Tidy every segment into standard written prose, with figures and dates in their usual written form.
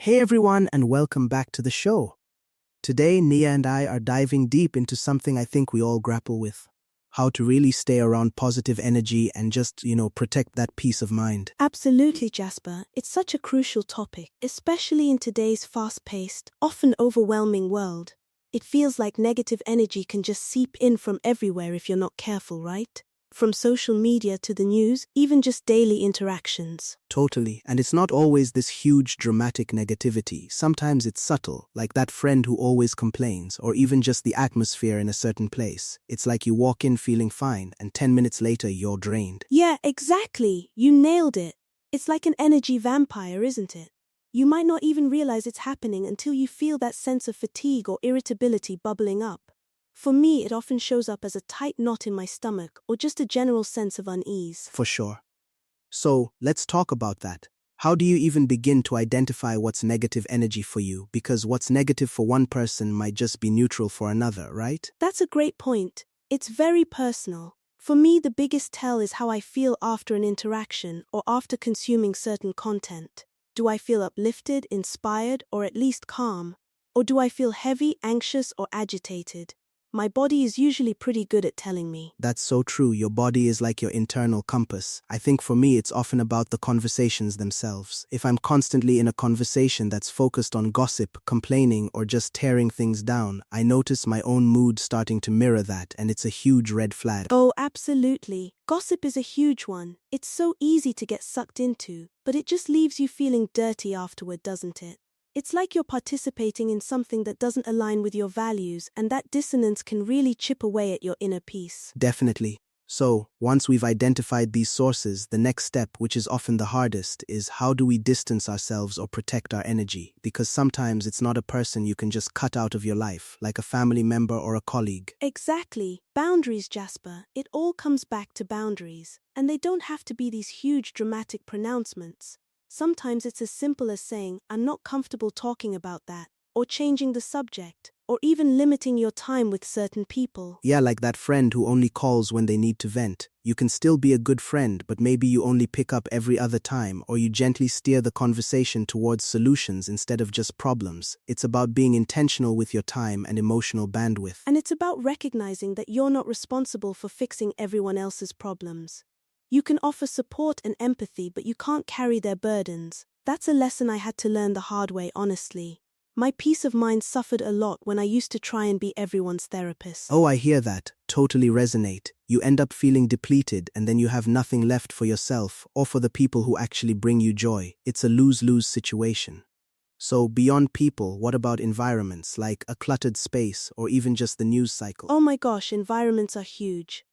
Hey everyone, and welcome back to the show. Today, Nia and I are diving deep into something I think we all grapple with: how to really stay around positive energy and just, protect that peace of mind. Absolutely, Jasper. It's such a crucial topic, especially in today's fast-paced, often overwhelming world. It feels like negative energy can just seep in from everywhere if you're not careful, right? From social media to the news, even just daily interactions. Totally. And it's not always this huge, dramatic negativity. Sometimes it's subtle, like that friend who always complains, or even just the atmosphere in a certain place. It's like you walk in feeling fine, and 10 minutes later, you're drained. Yeah, exactly. You nailed it. It's like an energy vampire, isn't it? You might not even realize it's happening until you feel that sense of fatigue or irritability bubbling up. For me, it often shows up as a tight knot in my stomach or just a general sense of unease. For sure. So, let's talk about that. How do you even begin to identify what's negative energy for you? Because what's negative for one person might just be neutral for another, right? That's a great point. It's very personal. For me, the biggest tell is how I feel after an interaction or after consuming certain content. Do I feel uplifted, inspired, or at least calm? Or do I feel heavy, anxious, or agitated? My body is usually pretty good at telling me. That's so true. Your body is like your internal compass. I think for me, it's often about the conversations themselves. If I'm constantly in a conversation that's focused on gossip, complaining, or just tearing things down, I notice my own mood starting to mirror that, and it's a huge red flag. Oh, absolutely. Gossip is a huge one. It's so easy to get sucked into, but it just leaves you feeling dirty afterward, doesn't it? It's like you're participating in something that doesn't align with your values, and that dissonance can really chip away at your inner peace. Definitely. So, once we've identified these sources, the next step, which is often the hardest, is how do we distance ourselves or protect our energy? Because sometimes it's not a person you can just cut out of your life, like a family member or a colleague. Exactly. Boundaries, Jasper. It all comes back to boundaries. And they don't have to be these huge dramatic pronouncements. Sometimes it's as simple as saying, I'm not comfortable talking about that, or changing the subject, or even limiting your time with certain people. Yeah, like that friend who only calls when they need to vent. You can still be a good friend, but maybe you only pick up every other time, or you gently steer the conversation towards solutions instead of just problems. It's about being intentional with your time and emotional bandwidth. And it's about recognizing that you're not responsible for fixing everyone else's problems. You can offer support and empathy, but you can't carry their burdens. That's a lesson I had to learn the hard way, honestly. My peace of mind suffered a lot when I used to try and be everyone's therapist. Oh, I hear that. Totally resonate. You end up feeling depleted, and then you have nothing left for yourself or for the people who actually bring you joy. It's a lose-lose situation. So, beyond people, what about environments, like a cluttered space or even just the news cycle? Oh my gosh, environments are huge.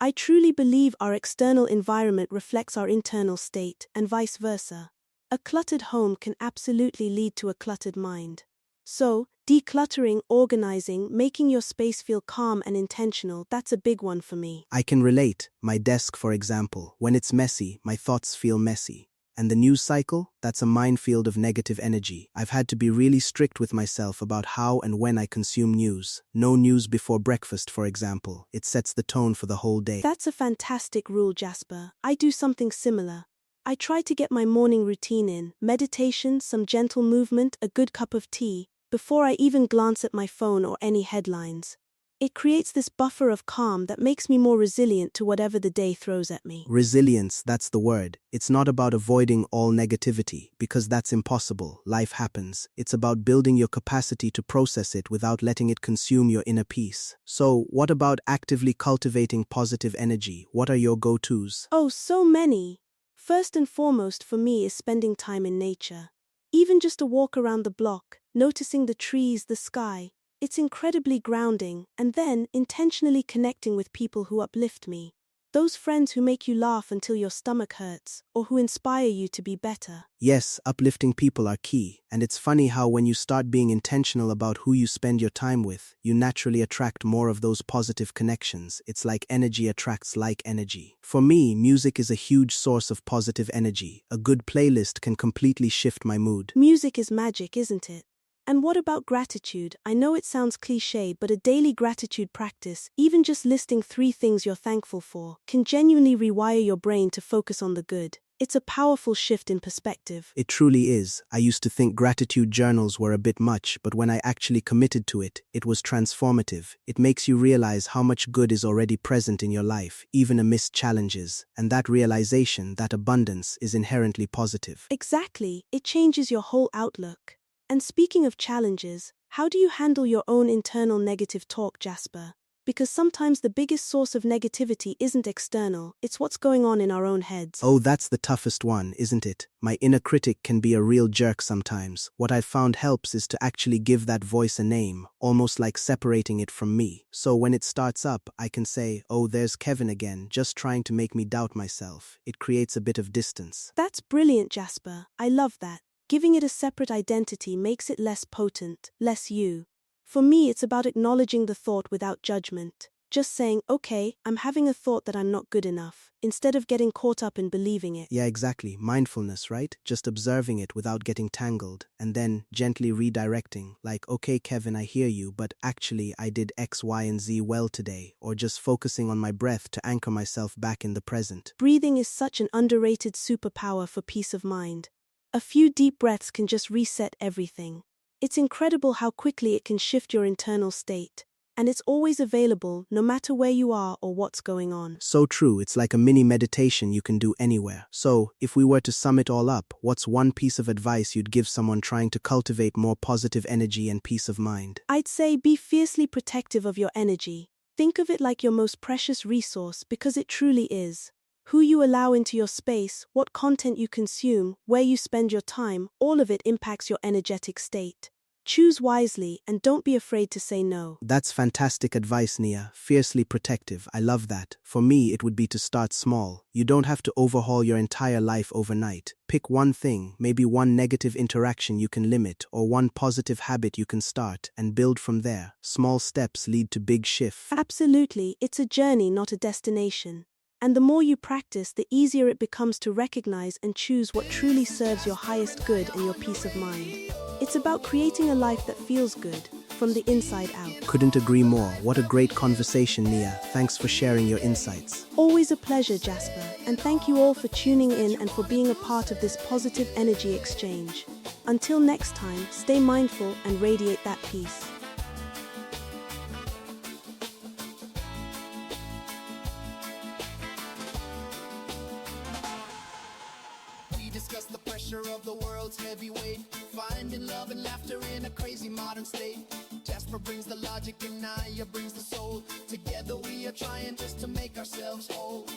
I truly believe our external environment reflects our internal state, and vice versa. A cluttered home can absolutely lead to a cluttered mind. So, decluttering, organizing, making your space feel calm and intentional, that's a big one for me. I can relate. My desk, for example. When it's messy, my thoughts feel messy. And the news cycle? That's a minefield of negative energy. I've had to be really strict with myself about how and when I consume news. No news before breakfast, for example. It sets the tone for the whole day. That's a fantastic rule, Jasper. I do something similar. I try to get my morning routine in, meditation, some gentle movement, a good cup of tea, before I even glance at my phone or any headlines. It creates this buffer of calm that makes me more resilient to whatever the day throws at me. Resilience, that's the word. It's not about avoiding all negativity, because that's impossible. Life happens. It's about building your capacity to process it without letting it consume your inner peace. So, what about actively cultivating positive energy? What are your go-tos? Oh, so many. First and foremost for me is spending time in nature. Even just a walk around the block, noticing the trees, the sky. It's incredibly grounding, and then intentionally connecting with people who uplift me. Those friends who make you laugh until your stomach hurts, or who inspire you to be better. Yes, uplifting people are key, and it's funny how when you start being intentional about who you spend your time with, you naturally attract more of those positive connections. It's like energy attracts like energy. For me, music is a huge source of positive energy. A good playlist can completely shift my mood. Music is magic, isn't it? And what about gratitude? I know it sounds cliché, but a daily gratitude practice, even just listing 3 things you're thankful for, can genuinely rewire your brain to focus on the good. It's a powerful shift in perspective. It truly is. I used to think gratitude journals were a bit much, but when I actually committed to it, it was transformative. It makes you realize how much good is already present in your life, even amidst challenges, and that realization, that abundance, is inherently positive. Exactly, it changes your whole outlook. And speaking of challenges, how do you handle your own internal negative talk, Jasper? Because sometimes the biggest source of negativity isn't external, it's what's going on in our own heads. Oh, that's the toughest one, isn't it? My inner critic can be a real jerk sometimes. What I've found helps is to actually give that voice a name, almost like separating it from me. So when it starts up, I can say, oh, there's Kevin again, just trying to make me doubt myself. It creates a bit of distance. That's brilliant, Jasper. I love that. Giving it a separate identity makes it less potent, less you. For me, it's about acknowledging the thought without judgment. Just saying, okay, I'm having a thought that I'm not good enough, instead of getting caught up in believing it. Yeah, exactly. Mindfulness, right? Just observing it without getting tangled, and then gently redirecting, like, okay, Kevin, I hear you, but actually I did X, Y, and Z well today, or just focusing on my breath to anchor myself back in the present. Breathing is such an underrated superpower for peace of mind. A few deep breaths can just reset everything. It's incredible how quickly it can shift your internal state. And it's always available, no matter where you are or what's going on. So true, it's like a mini meditation you can do anywhere. So, if we were to sum it all up, what's one piece of advice you'd give someone trying to cultivate more positive energy and peace of mind? I'd say be fiercely protective of your energy. Think of it like your most precious resource because it truly is. Who you allow into your space, what content you consume, where you spend your time, all of it impacts your energetic state. Choose wisely and don't be afraid to say no. That's fantastic advice, Nia. Fiercely protective. I love that. For me, it would be to start small. You don't have to overhaul your entire life overnight. Pick one thing, maybe one negative interaction you can limit, or one positive habit you can start, and build from there. Small steps lead to big shifts. Absolutely, it's a journey, not a destination. And the more you practice, the easier it becomes to recognize and choose what truly serves your highest good and your peace of mind. It's about creating a life that feels good, from the inside out. Couldn't agree more. What a great conversation, Nia. Thanks for sharing your insights. Always a pleasure, Jasper, and thank you all for tuning in and for being a part of this positive energy exchange. Until next time, stay mindful and radiate that peace. Discuss the pressure of the world's heavyweight, finding love and laughter in a crazy modern state. Jasper brings the logic and Naya brings the soul. Together we are trying just to make ourselves whole.